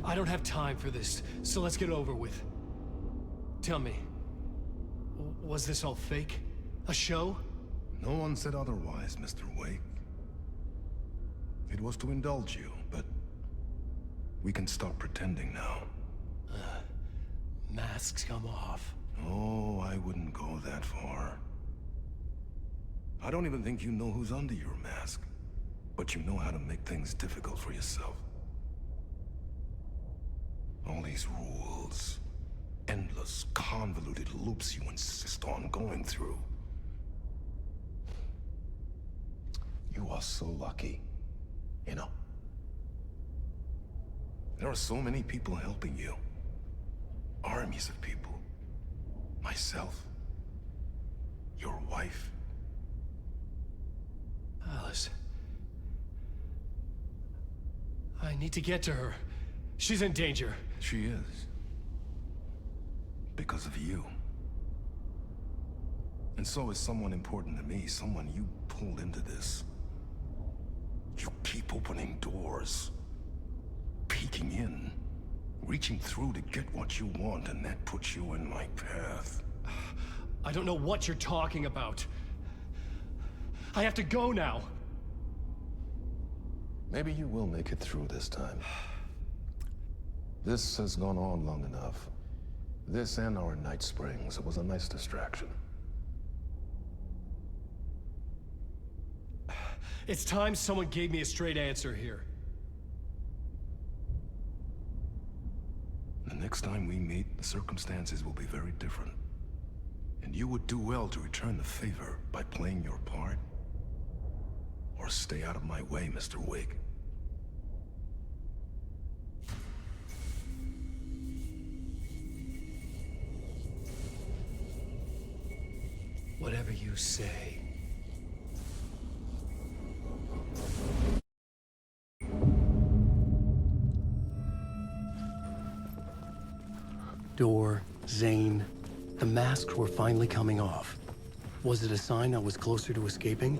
I don't have time for this, so let's get it over with. Tell me, was this all fake? A show? No one said otherwise, Mr. Wake. It was to indulge you, but we can stop pretending now. Masks come off. Oh, I wouldn't go that far. I don't even think you know who's under your mask, but you know how to make things difficult for yourself. All these rules, endless, convoluted loops you insist on going through. You are so lucky, you know. There are so many people helping you. Armies of people. Myself. Your wife. Alice. I need to get to her. She's in danger. She is. Because of you. And so is someone important to me, someone you pulled into this. You keep opening doors. Peeking in. Reaching through to get what you want, and that puts you in my path. I don't know what you're talking about. I have to go now. Maybe you will make it through this time. This has gone on long enough. This and our Night Springs, it was a nice distraction. It's time someone gave me a straight answer here. The next time we meet, the circumstances will be very different. And you would do well to return the favor by playing your part. Or stay out of my way, Mr. Wake. Whatever you say. Door, Zane, the masks were finally coming off. Was it a sign I was closer to escaping?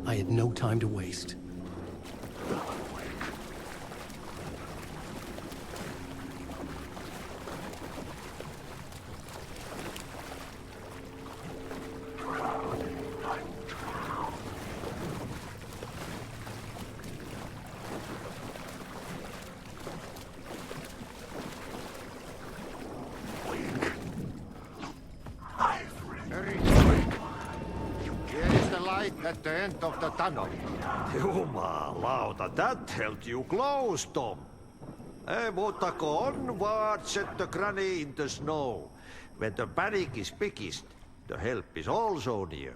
I had no time to waste. At the end of the tunnel. Jumalauta, that held you close, Tom. Mutta go onward, set the granny in the snow. When the panic is biggest, the help is also near.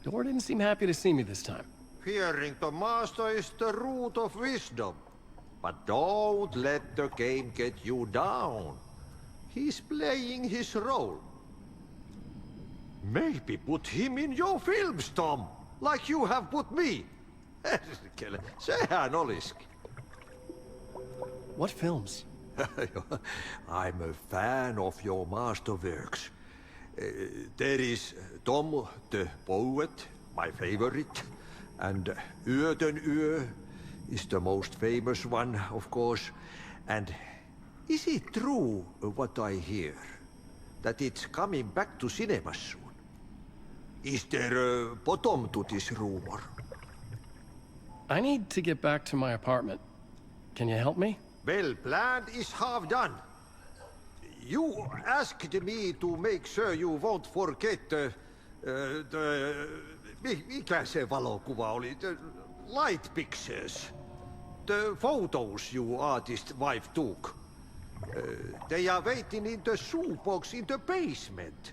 Door didn't seem happy to see me this time. Fearing the master is the root of wisdom. But don't let the game get you down. He's playing his role. Maybe put him in your films, Tom, like you have put me. Sehän olisikin. What films? I'm a fan of your masterworks. There is Tom the Poet, my favorite, and Yöden Yö is the most famous one, of course. And is it true what I hear, that it's coming back to cinemas soon? Is there a bottom to this rumor? I need to get back to my apartment. Can you help me? Well, planned is half done. You asked me to make sure you won't forget mikä se valokuva oli? The light pictures. The photos your artist wife took. They are waiting in the shoebox in the basement.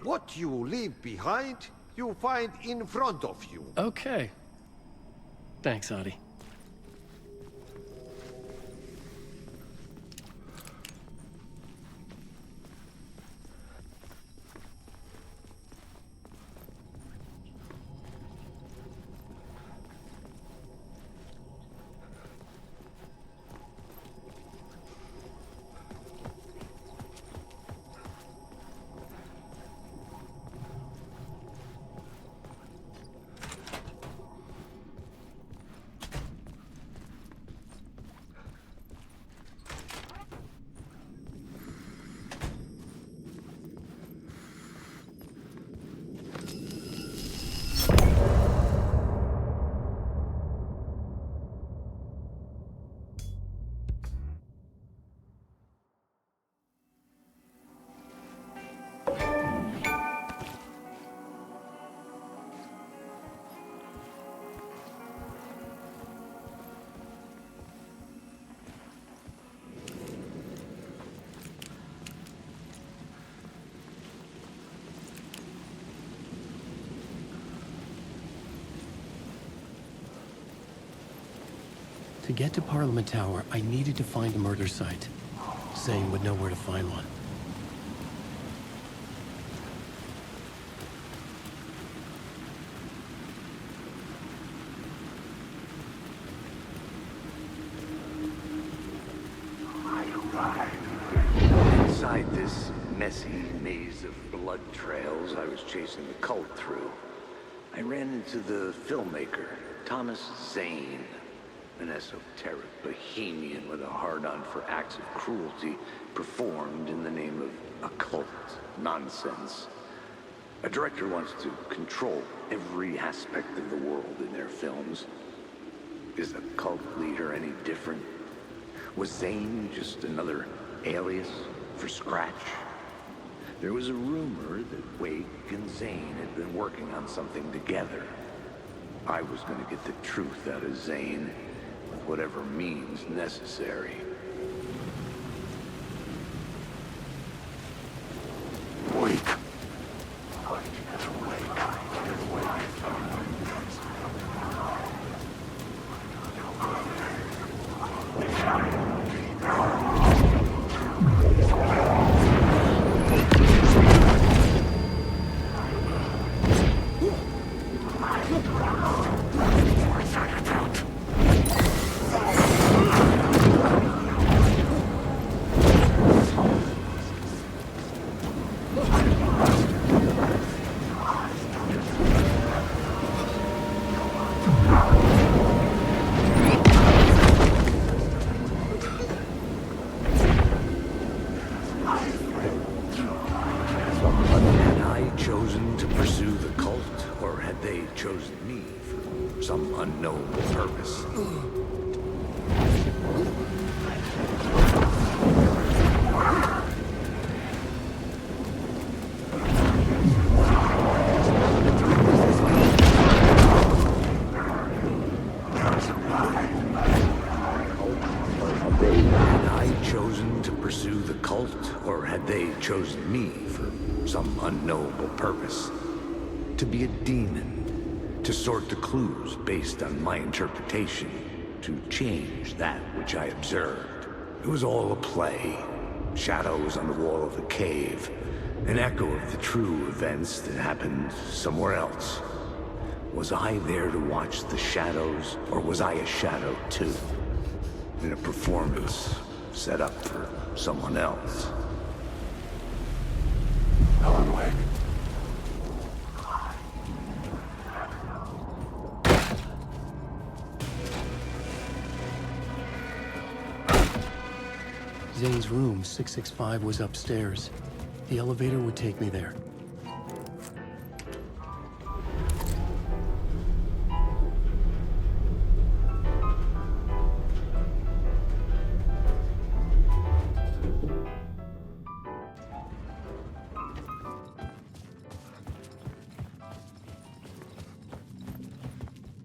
What you leave behind, you find in front of you. Okay. Thanks, Adi. To get to Parliament Tower, I needed to find a murder site. Zane would know where to find one. Inside this messy maze of blood trails I was chasing the cult through, I ran into the filmmaker, Thomas Zane, an esoteric bohemian with a hard-on for acts of cruelty performed in the name of occult nonsense. A director wants to control every aspect of the world in their films. Is the cult leader any different? Was Zane just another alias for Scratch? There was a rumor that Wake and Zane had been working on something together. I was going to get the truth out of Zane with whatever means necessary. Wake. Chosen me for some unknowable purpose. To be a demon, to sort the clues based on my interpretation, to change that which I observed. It was all a play. Shadows on the wall of the cave, an echo of the true events that happened somewhere else. Was I there to watch the shadows, or was I a shadow too? In a performance set up for someone else. Alan Wake. Zane's room, 665, was upstairs. The elevator would take me there.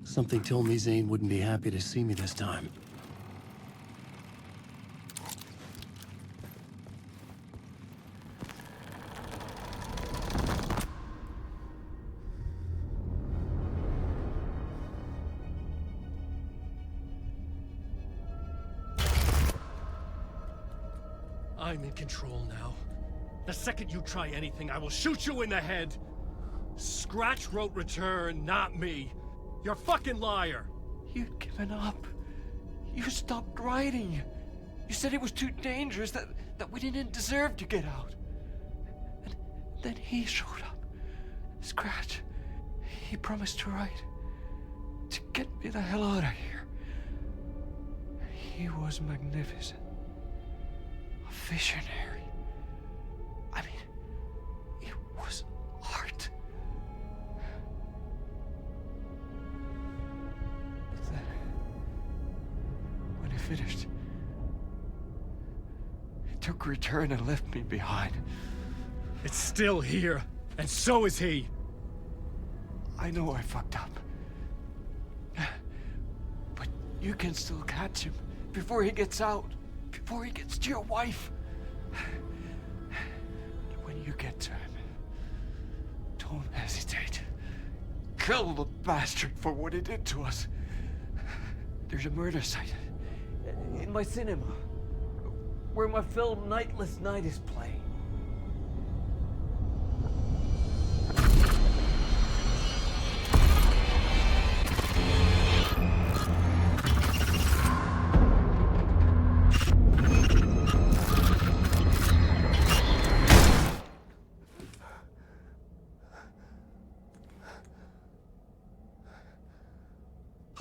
Something told me Zane wouldn't be happy to see me this time. I'm in control now. The second you try anything, I will shoot you in the head! Scratch wrote Return, not me. You're a fucking liar! You'd given up. You stopped writing. You said it was too dangerous, that we didn't deserve to get out. And then he showed up. Scratch. He promised to write. To get me the hell out of here. He was magnificent. A visionary. I mean, it was art. But then, when he finished, he took Return and left me behind. It's still here, and so is he. I know I fucked up. But you can still catch him before he gets out. Before he gets to your wife. When you get to him, don't hesitate. Kill the bastard for what he did to us. There's a murder site In my cinema. Where my film Nightless Night is playing.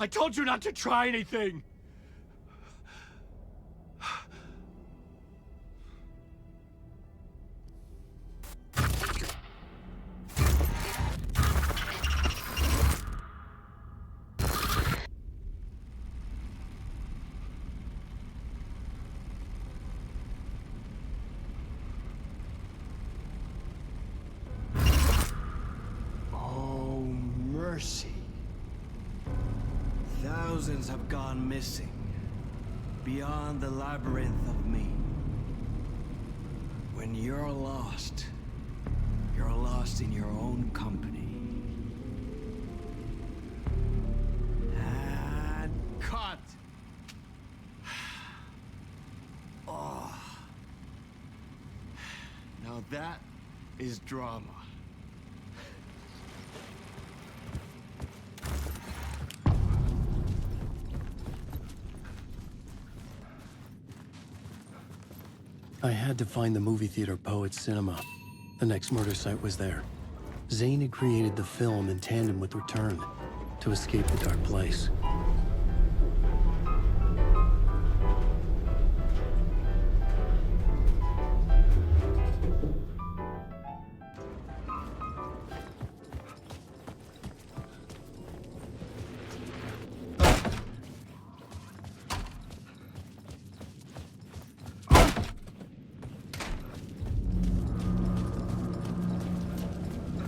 I told you not to try anything! Oh, mercy. Thousands have gone missing, beyond the labyrinth of me. When you're lost in your own company. And cut! Oh. Now that is drama. I had to find the movie theater Poet Cinema. The next murder site was there. Zane had created the film in tandem with Return to escape the dark place.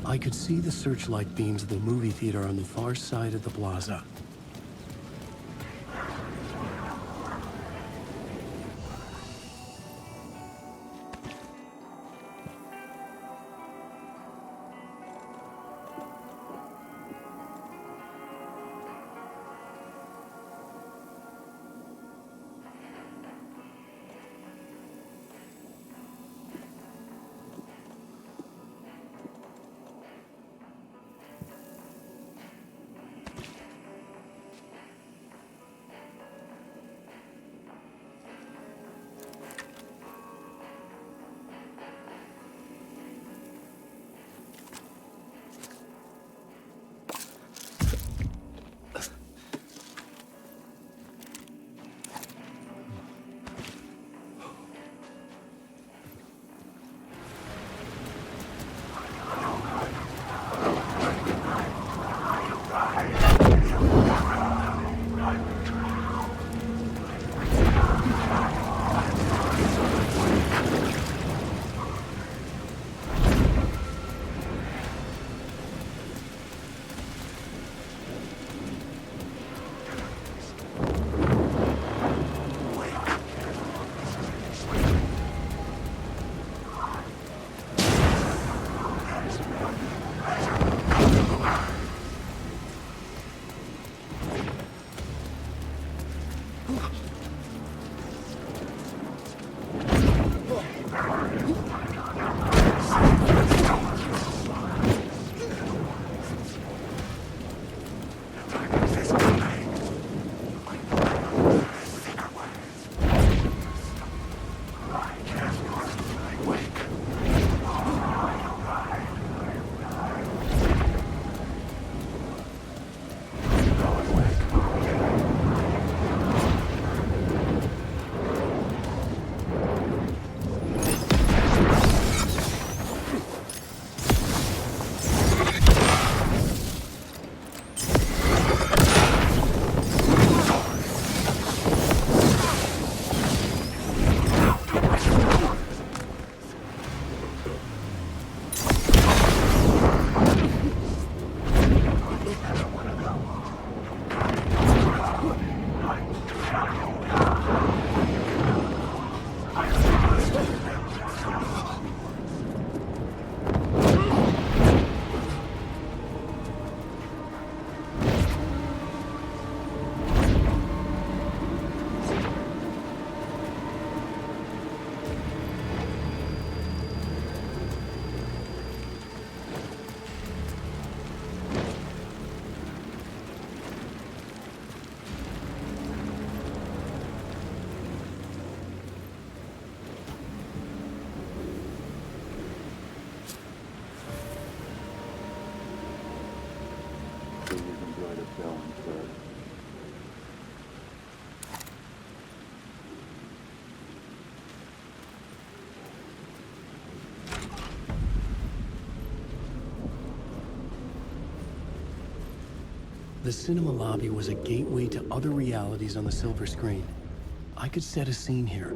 I could see the searchlight beams of the movie theater on the far side of the plaza. going for it. The cinema lobby was a gateway to other realities on the silver screen. I could set a scene here.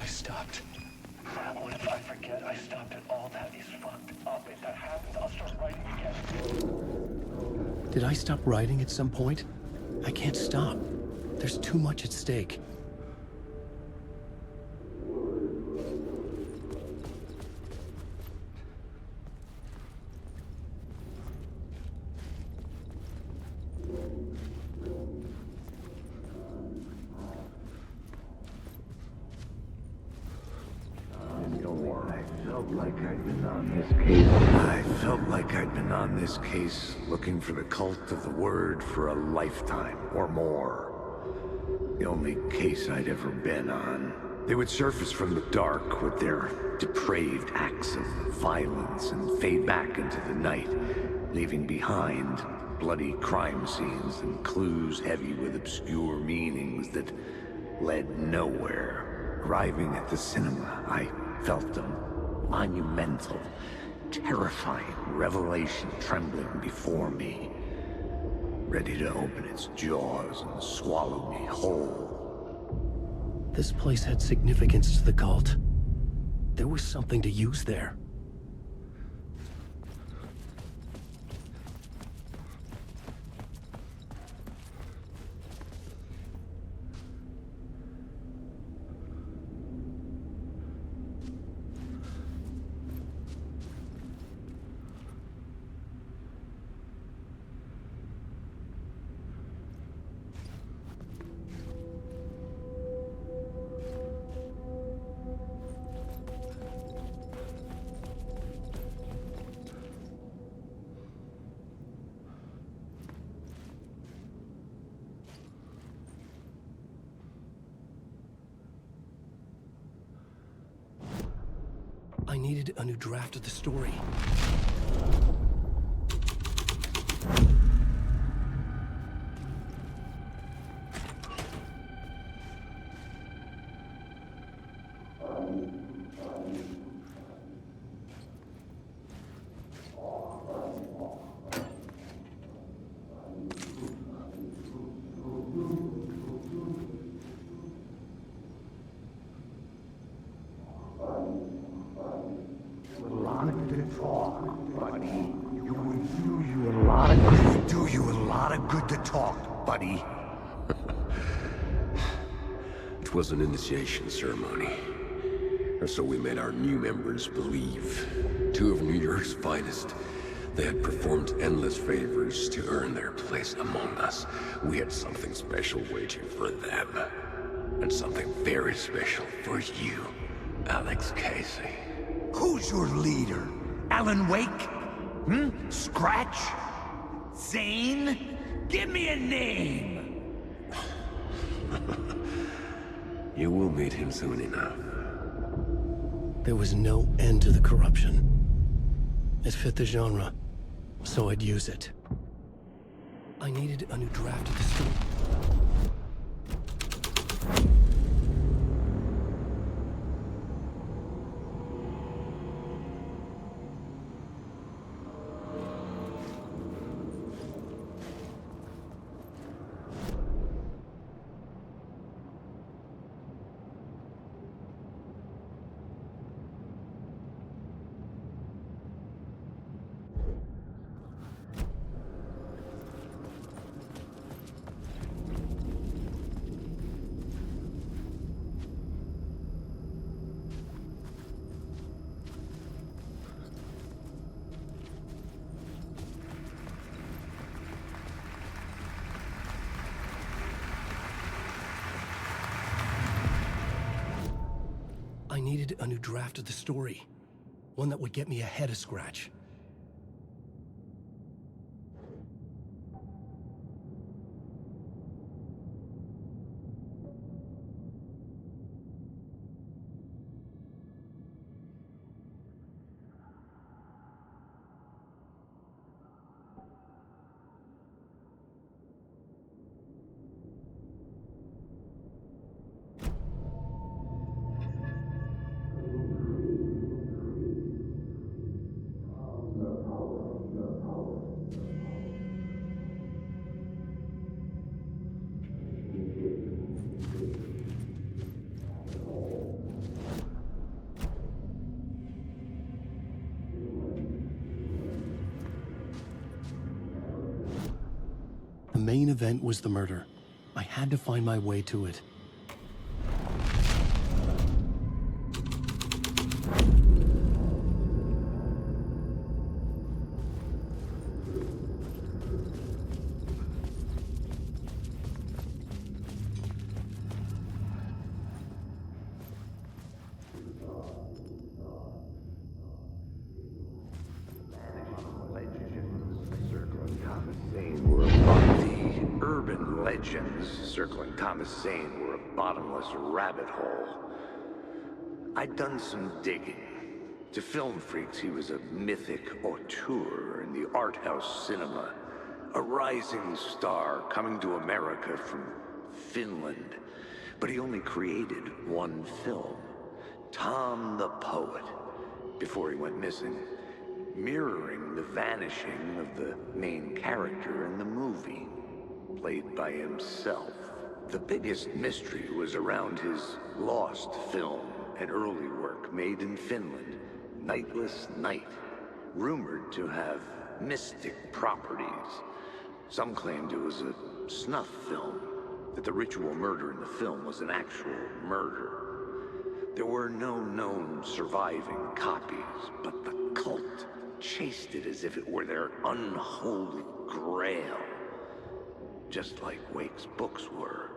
Stopped. What if I forget I stopped it? All that is fucked up. If that happens, I'll start writing again. Did I stop writing at some point? I can't stop. There's too much at stake. I felt like I'd been on this case looking for the cult of the word for a lifetime or more. The only case I'd ever been on. They would surface from the dark with their depraved acts of violence and fade back into the night, leaving behind bloody crime scenes and clues heavy with obscure meanings that led nowhere. Arriving at the cinema, I felt them. Monumental, terrifying revelation trembling before me, ready to open its jaws and swallow me whole. This place had significance to the cult. There was something to use there. I needed a new draft of the story. buddy. It was an initiation ceremony. Or so we made our new members believe. Two of New York's finest. They had performed endless favors to earn their place among us. We had something special waiting for them. And something very special for you, Alex Casey. Who's your leader? Alan Wake? Scratch? Zane? Give me a name! You will meet him soon enough. There was no end to the corruption. It fit the genre, so I'd use it. I needed a new draft of the story. I needed a new draft of the story. One that would get me ahead of Scratch. The main event was the murder. I had to find my way to it. Legends circling Thomas Zane were a bottomless rabbit hole. I'd done some digging. To film freaks, he was a mythic auteur in the art house cinema. A rising star coming to America from Finland. But he only created one film, Tom the Poet, before he went missing, mirroring the vanishing of the main character in the movie. Played by himself. The biggest mystery was around his lost film, an early work made in Finland, Nightless Night, rumored to have mystic properties. Some claimed it was a snuff film, that the ritual murder in the film was an actual murder. There were no known surviving copies, but the cult chased it as if it were their unholy grail. Just like Wake's books were.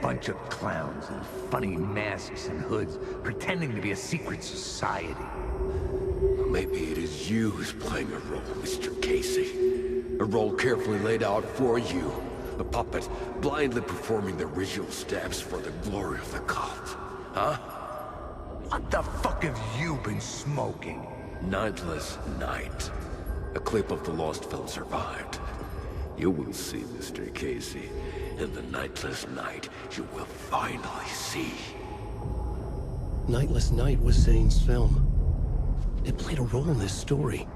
bunch of clowns in funny masks and hoods, pretending to be a secret society. Maybe it is you who's playing a role, Mr. Casey. A role carefully laid out for you. A puppet, blindly performing the ritual steps for the glory of the cult. Huh? What the fuck have you been smoking? Nightless Night. A clip of the lost film survived. You will see, Mr. Casey. In the Nightless Night, you will finally see. Nightless Night was Zane's film. It played a role in this story.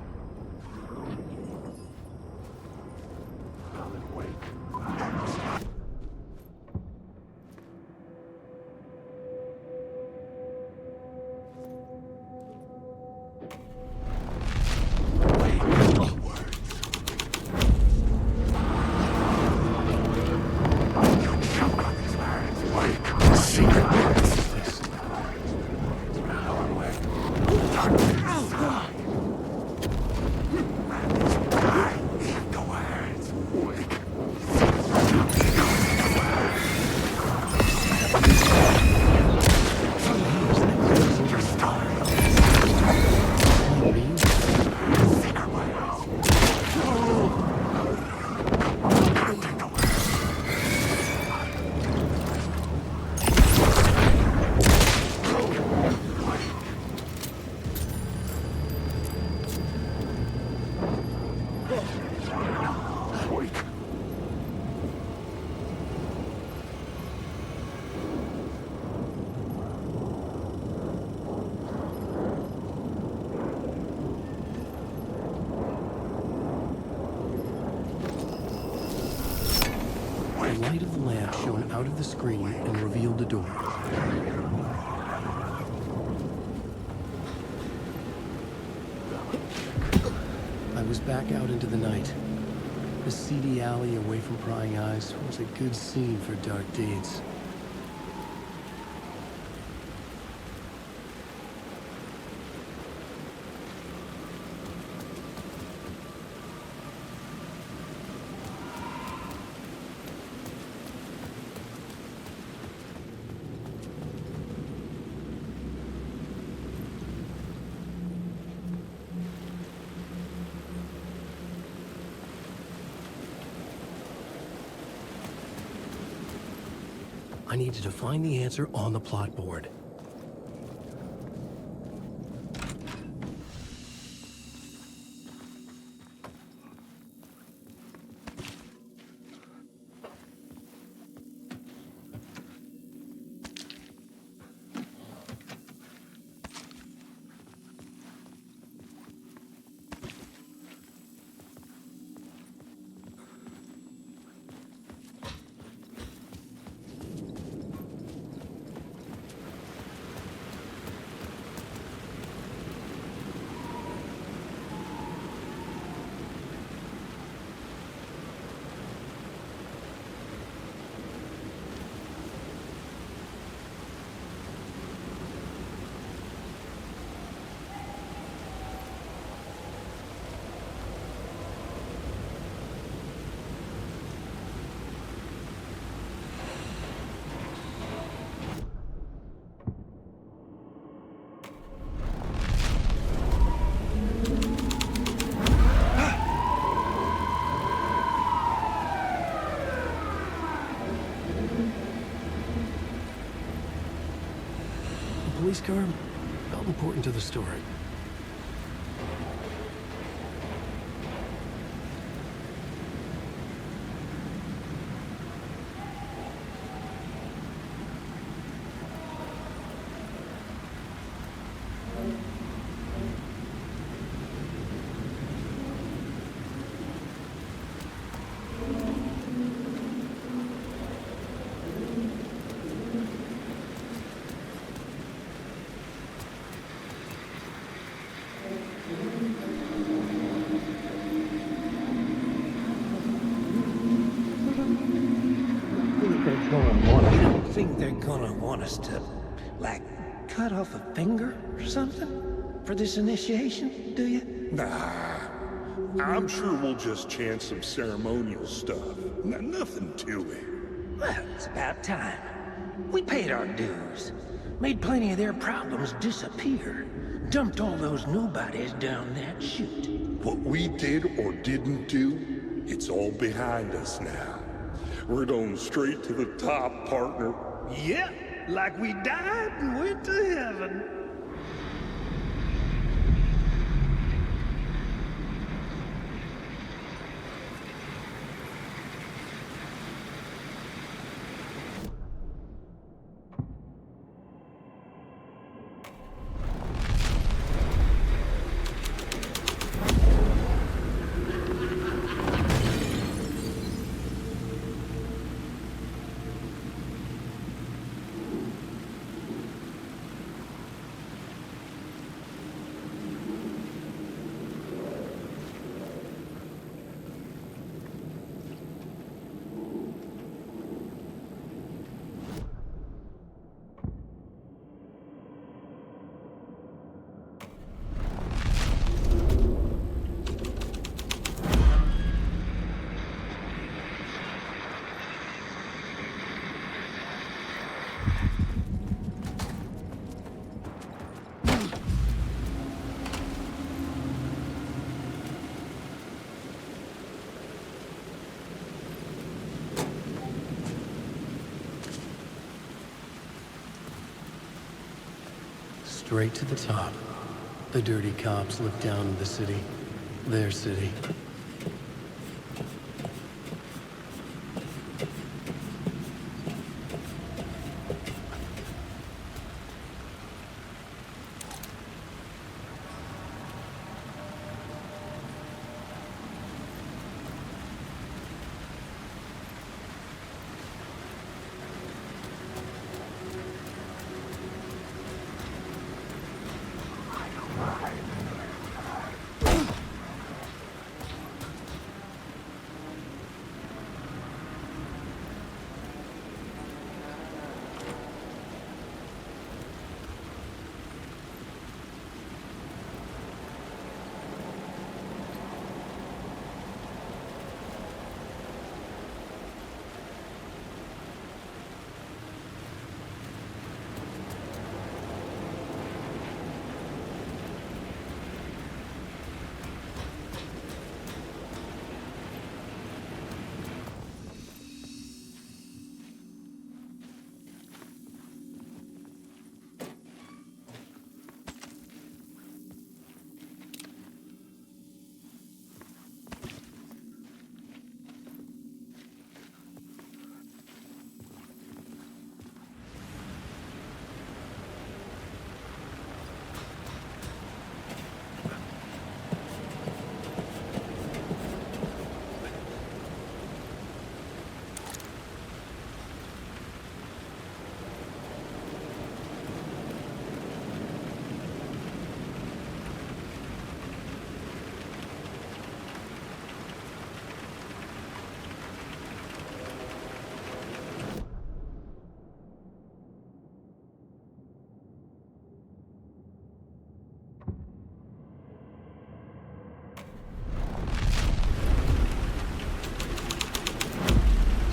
The light of the lamp shone out of the screen and revealed the door. I was back out into the night. The seedy alley away from prying eyes was a good scene for dark deeds. I needed to find the answer on the plot board. Police car felt important to the story. Think they're gonna want us to, like, cut off a finger or something for this initiation, do you? Nah, I'm sure we'll just chant some ceremonial stuff. Nothing to it. Well, it's about time. We paid our dues. Made plenty of their problems disappear. Dumped all those nobodies down that chute. What we did or didn't do, it's all behind us now. We're going straight to the top, partner. Yep, like we died and went to heaven. Straight to the top. The dirty cops look down on the city. Their city.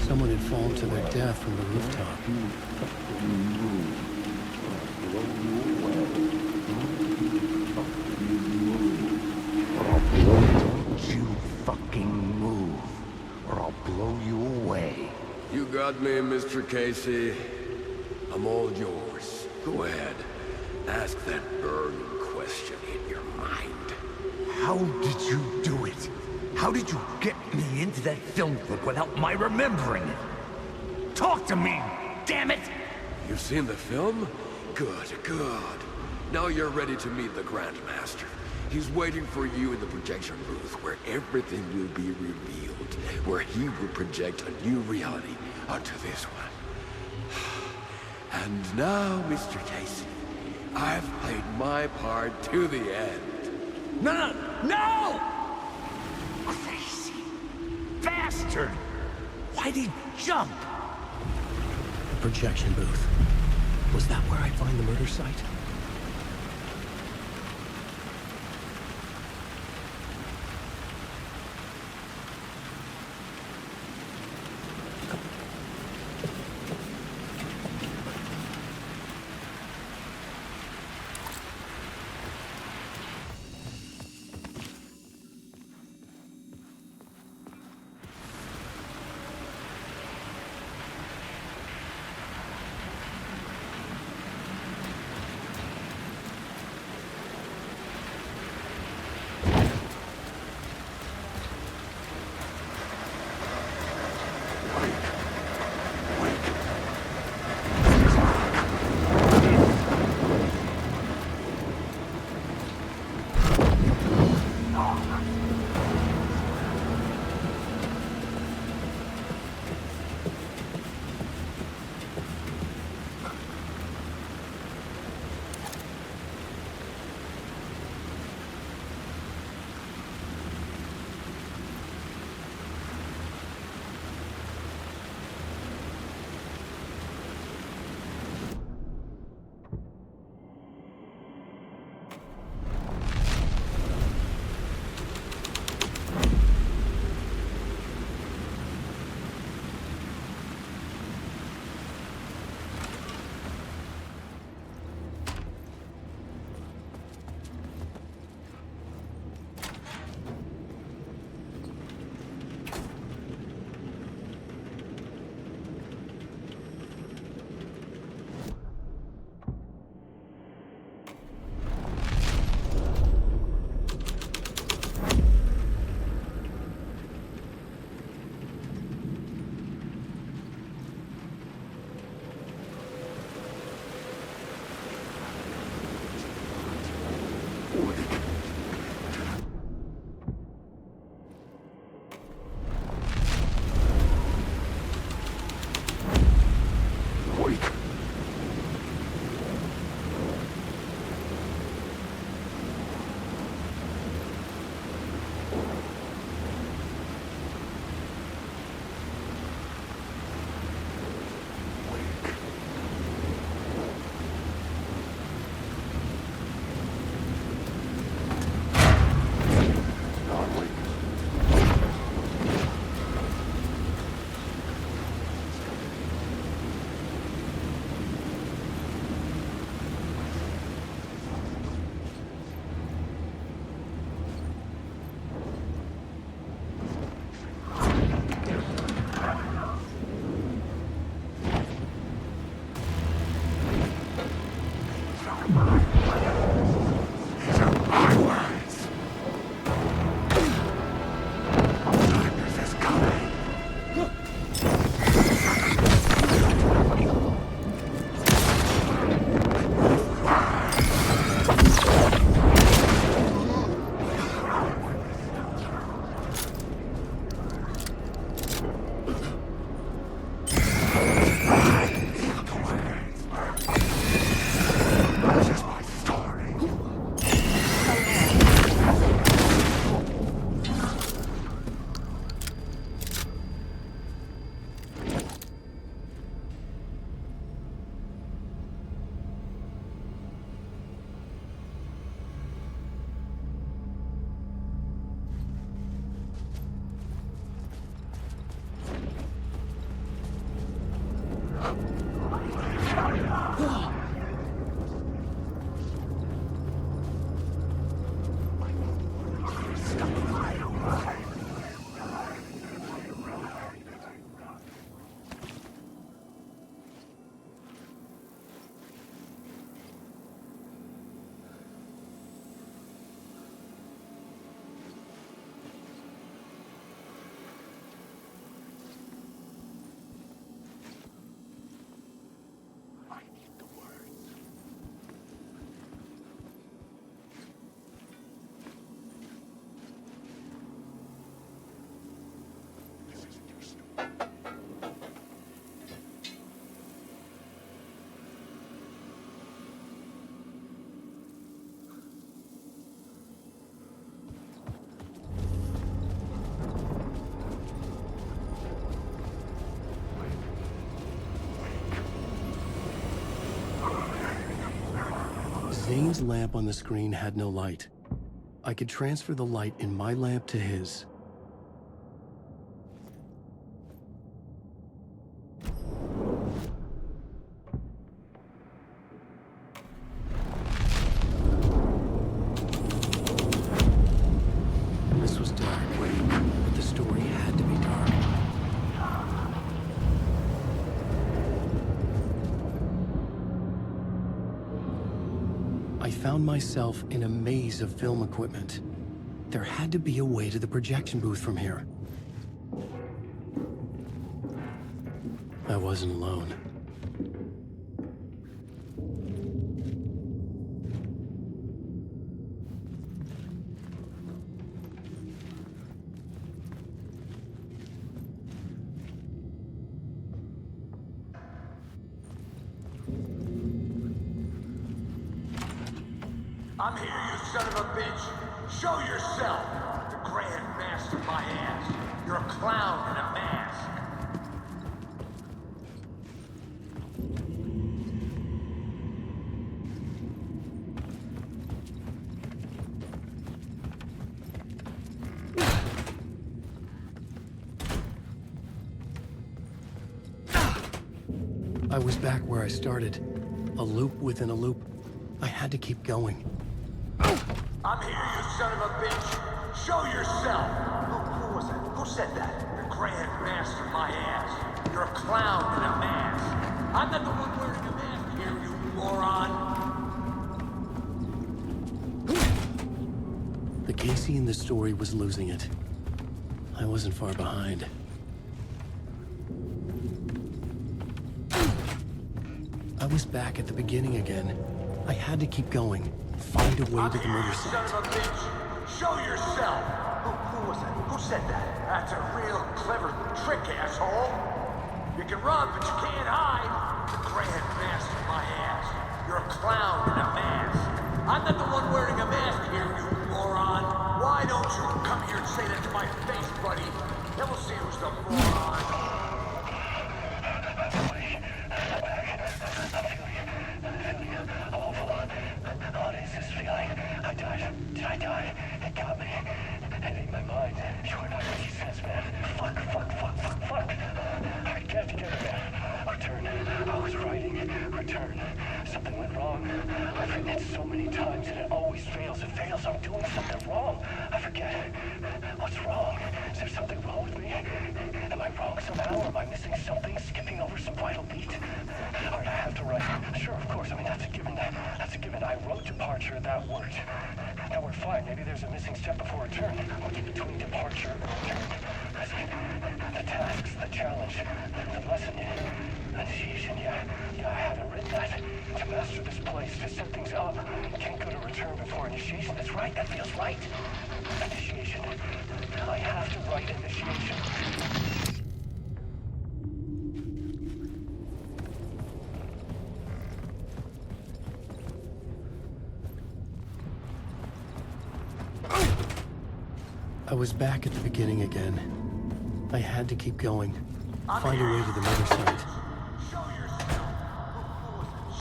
Someone had fallen to their death from the rooftop. Don't you fucking move, or I'll blow you away. You got me, Mr. Casey. I'm all yours. Go ahead. Ask that burning question in your mind. How did you do it? How did you get me into that film clip without my remembering it? Talk to me, damn it! You've seen the film? Good, good. Now you're ready to meet the Grandmaster. He's waiting for you in the projection booth where everything will be revealed, where he will project a new reality onto this one. And now, Mr. Casey, I've played my part to the end. No! Crazy bastard! Why'd he jump? The projection booth. Was that where I'd find the murder site? Zane's lamp on the screen had no light. I could transfer the light in my lamp to his. This was dark, but the story had to be dark. I found myself in a maze of film equipment. There had to be a way to the projection booth from here. I wasn't alone. I'm here, you son of a bitch. Show yourself. The Grand Master my ass. You're a clown in a mask. I was back where I started. A loop within a loop. I had to keep going. I'm here, you son of a bitch. Show yourself. Who was that? Who said that? The Grand Master my ass. You're a clown in a mask. I'm not the one wearing a mask here, you moron. The Casey in the story was losing it. I wasn't far behind. I was back at the beginning again. I had to keep going. Find a way to the murder site. Son of a bitch! Show yourself! Who was that? Who said that? That's a real clever trick, asshole! You can run, but you can't hide! The Grand Master my ass! You're a clown in a mask! I'm not the one wearing a mask here, you moron! Why don't you come here and say that to my face, buddy? Then we'll see who's the moron! Did I die? It got me. And in my mind, you are not making sense, man. Fuck. I can't get it, man. Return. I was writing. Return. Something went wrong. I've written it so many times and it always fails. It fails. I'm doing something wrong. I forget. What's wrong? Is there something wrong with me? Am I wrong somehow? Or am I missing something? Skipping over some vital beat? Alright, I have to write. Sure, of course. I mean, that's a given. departure, that worked. Now we're fine. Maybe there's a missing step before return. Or between departure and return. The tasks, the challenge, the lesson, initiation, yeah, I haven't written that. To master this place, to set things up. Can't go to return before initiation. That's right, that feels right. Initiation. I have to write initiation. I was back at the beginning again. I had to keep going. Find a way to the mother site.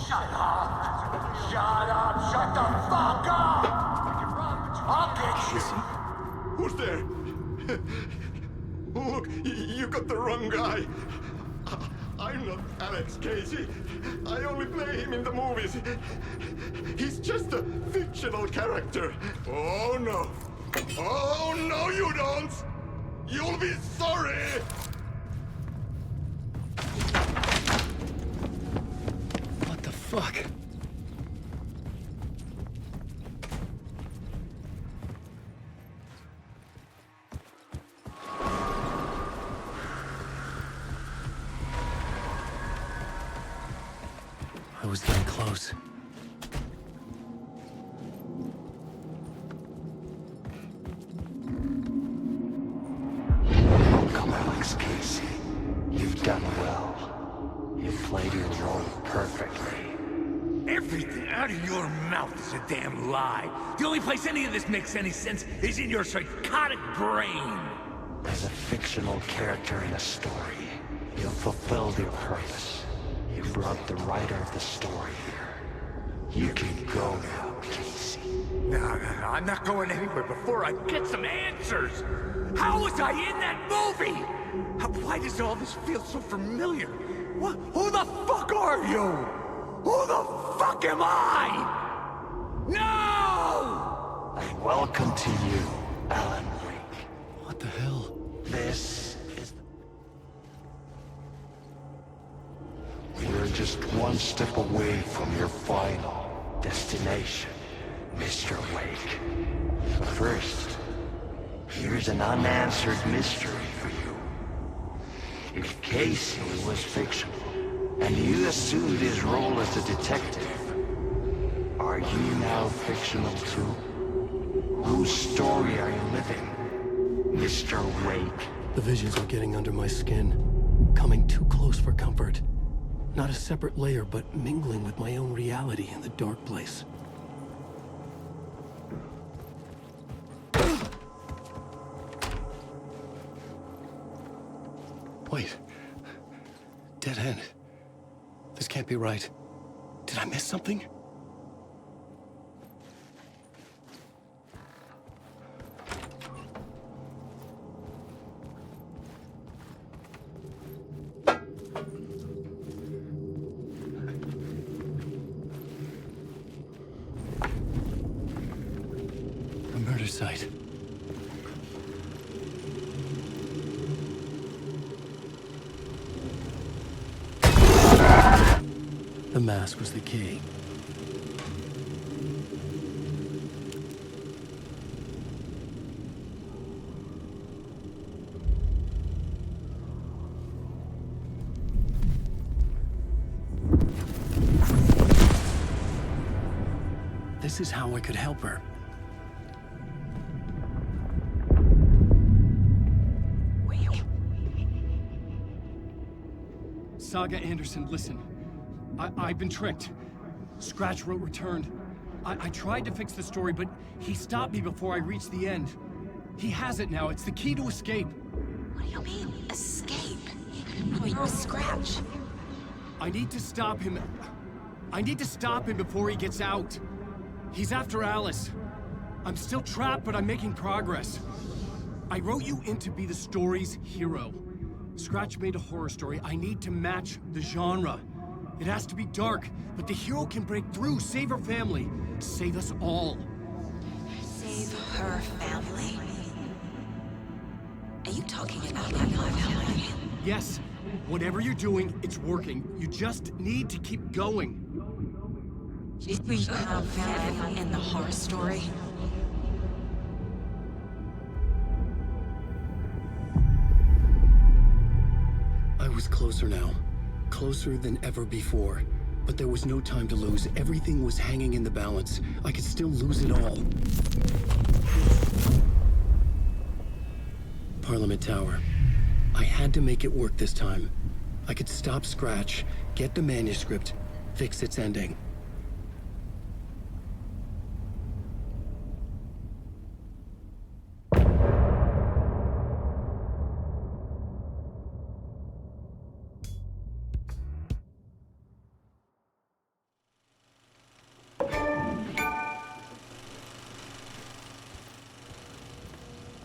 Shut up! Shut up! Shut the fuck up! I'll get you! Who's there? Look, you got the wrong guy. I'm not Alex Casey. I only play him in the movies. He's just a fictional character. Oh no. Oh no, you don't! You'll be sorry! What the fuck? I was getting close. Welcome, Alex Casey. You've done well. You've played your role perfectly. Everything out of your mouth is a damn lie. The only place any of this makes any sense is in your psychotic brain. As a fictional character in a story, you've fulfilled your purpose. You brought the writer of the story here. You can go now, Casey. No, I'm not going anywhere before I get some answers. How was I in that movie? Why does all this feel so familiar? What? Who the fuck are you? Who the fuck am I? No! And welcome to you, Alan Wake. What the hell? This is... You're just one step away from your final destination, Mr. Wake. But first, here's an unanswered mystery for you. If Casey was fictional, and you assumed his role as a detective, are you now fictional too? Whose story are you living, Mr. Wake? The visions are getting under my skin. Coming too close for comfort. Not a separate layer, but mingling with my own reality in the dark place. Wait. Dead end. This can't be right. Did I miss something? A murder site. The mask was the key. This is how I could help her. Saga Anderson, listen. I've been tricked. Scratch wrote returned. I tried to fix the story, but he stopped me before I reached the end. He has it now. It's the key to escape. What do you mean, escape? You're a Scratch. I need to stop him. I need to stop him before he gets out. He's after Alice. I'm still trapped, but I'm making progress. I wrote you in to be the story's hero. Scratch made a horror story. I need to match the genre. It has to be dark, but the hero can break through, save her family, save us all. Save her family? Are you talking about my family? Yes. Whatever you're doing, it's working. You just need to keep going. We found in the horror story. I was closer now. Closer than ever before. But there was no time to lose. Everything was hanging in the balance. I could still lose it all. Parliament Tower. I had to make it work this time. I could stop Scratch, get the manuscript, fix its ending.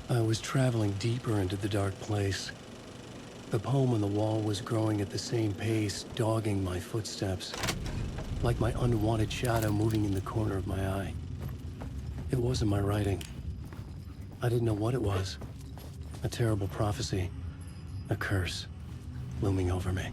I was traveling deeper into the dark place. The poem on the wall was growing at the same pace, dogging my footsteps, like my unwanted shadow moving in the corner of my eye. It wasn't my writing. I didn't know what it was. A terrible prophecy, a curse, looming over me.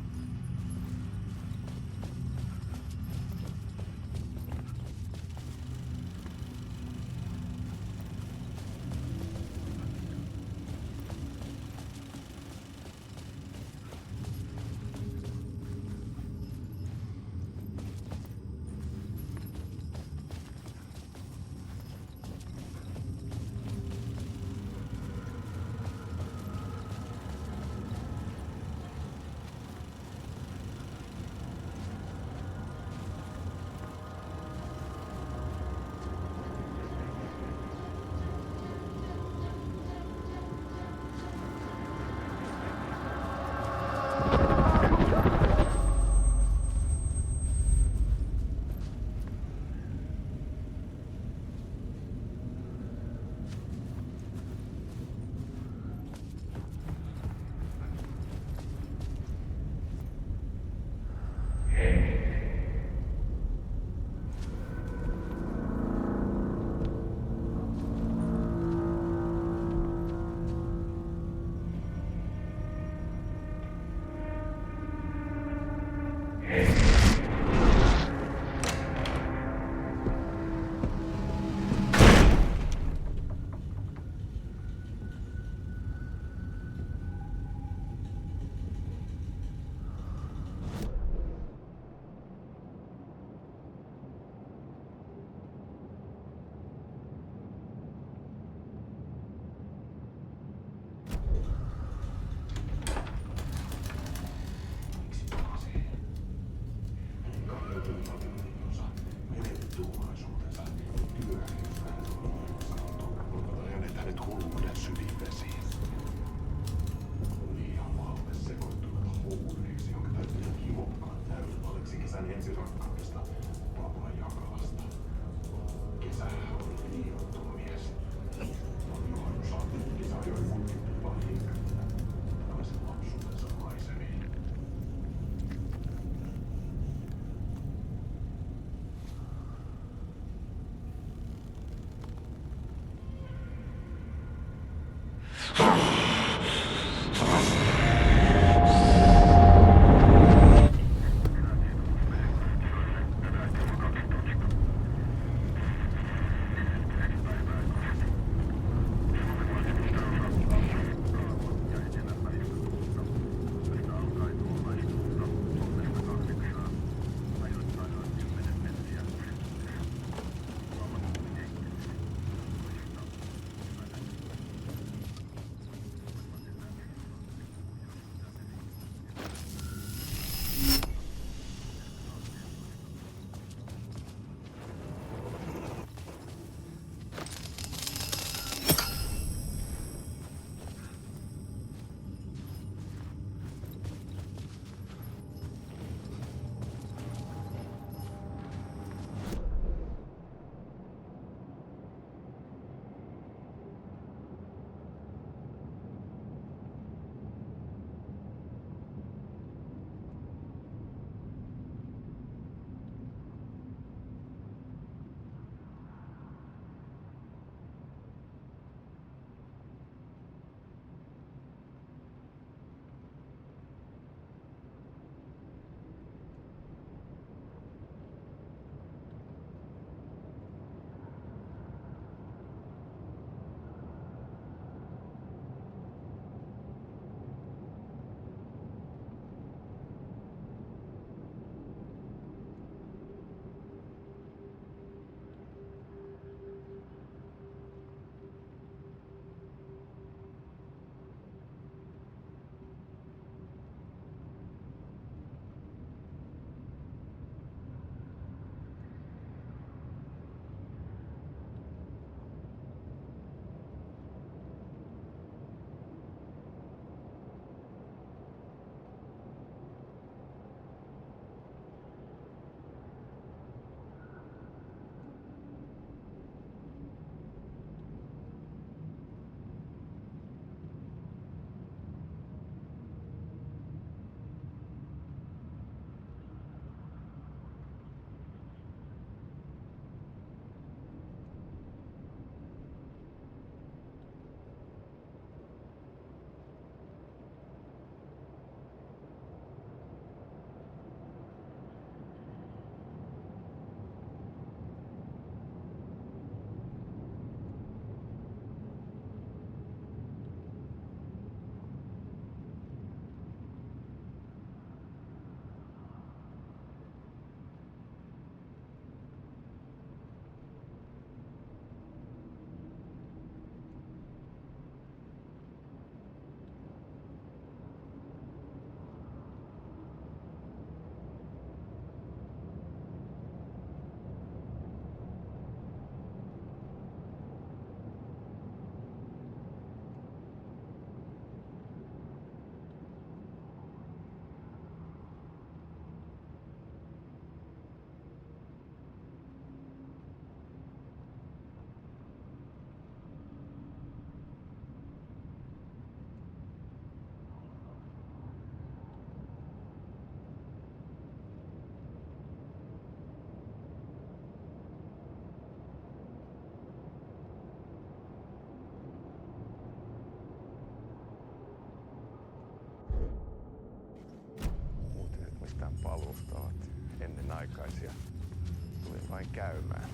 kysymään.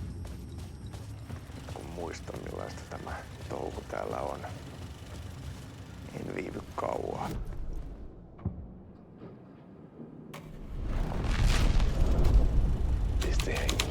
Kun muistan millaista tämä touhu täällä on, en viivy kauaa. Pisti hengiltä.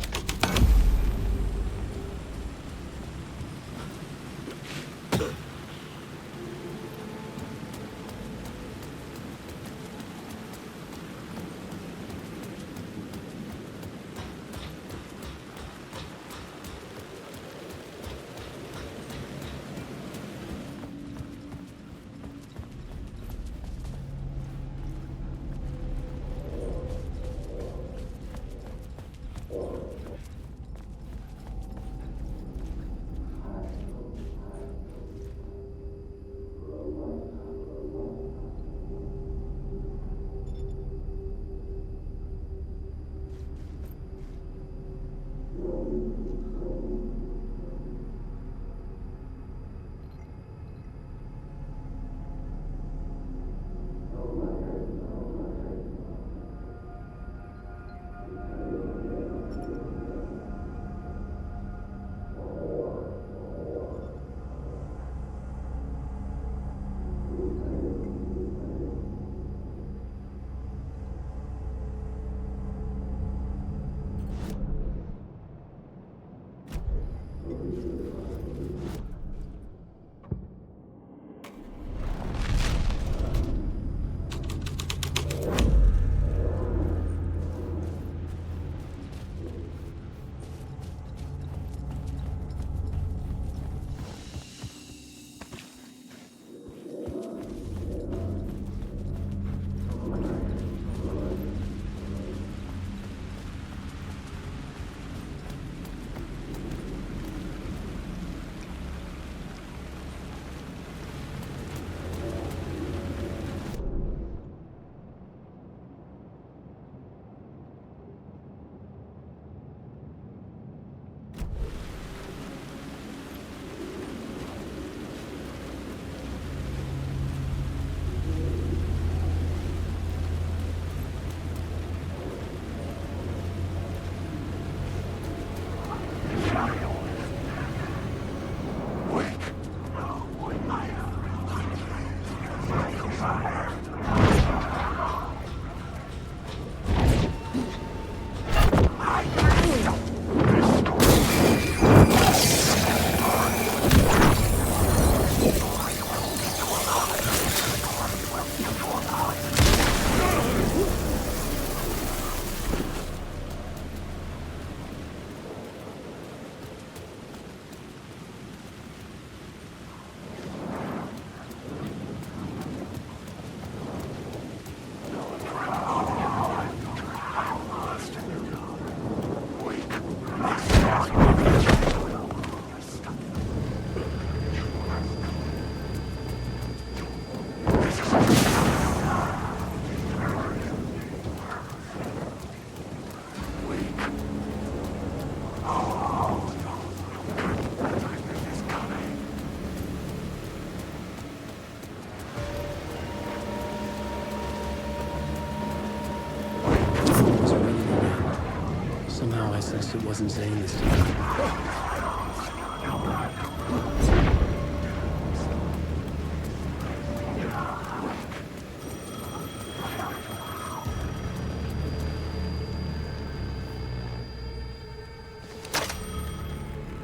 It wasn't Zane this time.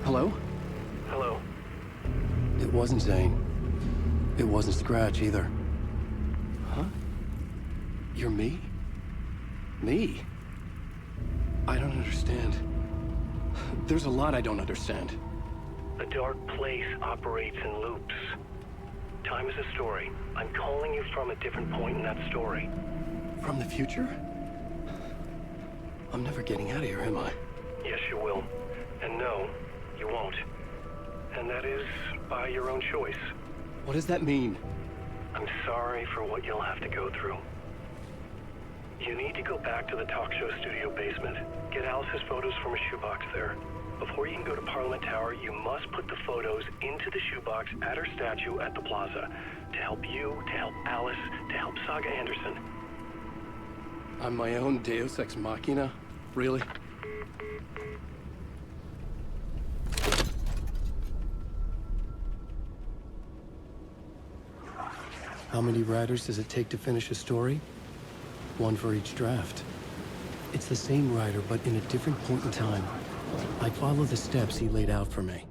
Hello? Hello. It wasn't Zane. It wasn't Scratch either. Huh? You're me? Me? I don't understand. There's a lot I don't understand. The dark place operates in loops. Time is a story. I'm calling you from a different point in that story. From the future? I'm never getting out of here, am I? Yes, you will. And no, you won't. And that is by your own choice. What does that mean? I'm sorry for what you'll have to go through. You need to go back to the talk show studio basement. Get Alice's photos from a shoebox there. Before you can go to Parliament Tower, you must put the photos into the shoebox at her statue at the plaza. To help you, to help Alice, to help Saga Anderson. I'm my own Deus Ex Machina? Really? How many writers does it take to finish a story? One for each draft. It's the same writer, but in a different point in time. I follow the steps he laid out for me.